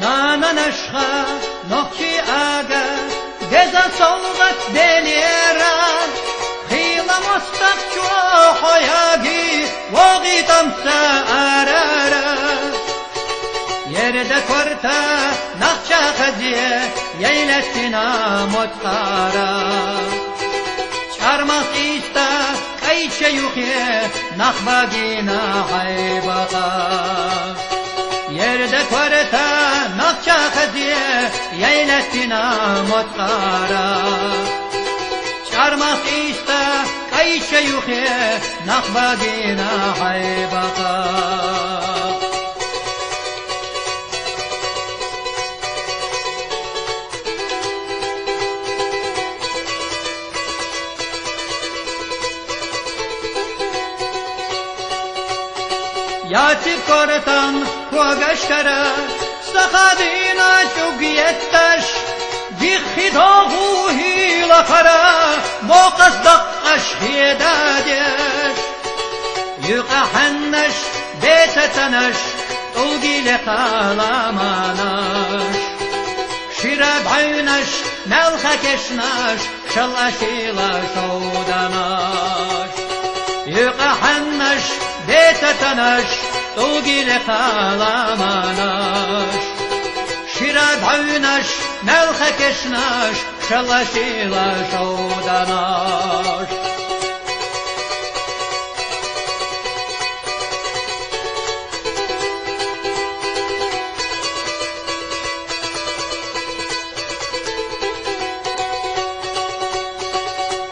نانشخا نقشي آغا جزا صلغت دليرا خيلا مستق حياغي وغي تمسا آرارا يرد كورتا نقشا خزيه ييلتنا متقارا شارمق إستا قيش يخي نخباقينا حيبقا يرد كورتا نقشا خزيه ييلتنا متقارا شارمق إستا قيش يخي نخباقينا حيبقا Yatip kortan kuagaşkara Sakadina çugiyettaş Dikhidahu hila kara Boqasdak aşhiyedadeş Yuqa hannaş Betetanaş Tulgile kalamanaş Şirab aynaş Melha keşnaş Şalla şila şodanaş Yuqa hannaş Betetanaş Tulgile kalamanaş Şirab aynaş Melha keşnaş Şalla şila şodanaş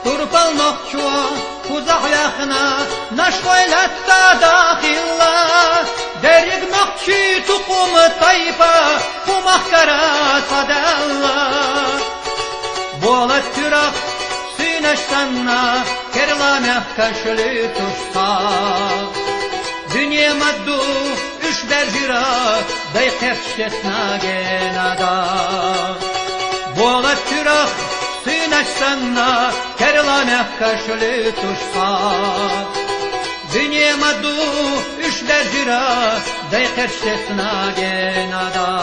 Turpal nokçua Kuzahyakna Naşkoylatta dahilla Derik nokçi tukum tayfa Kumahkara sadalla Bolat türak Süneştanna Kerlameh kaşlı tuşsa Dünya maddu Üç berjira Dayqefşetna genada Bolat türak Süneştanna Kerlameh kaşlı tuşsa Dünya maddu Üç berjira Dayqefşetna genada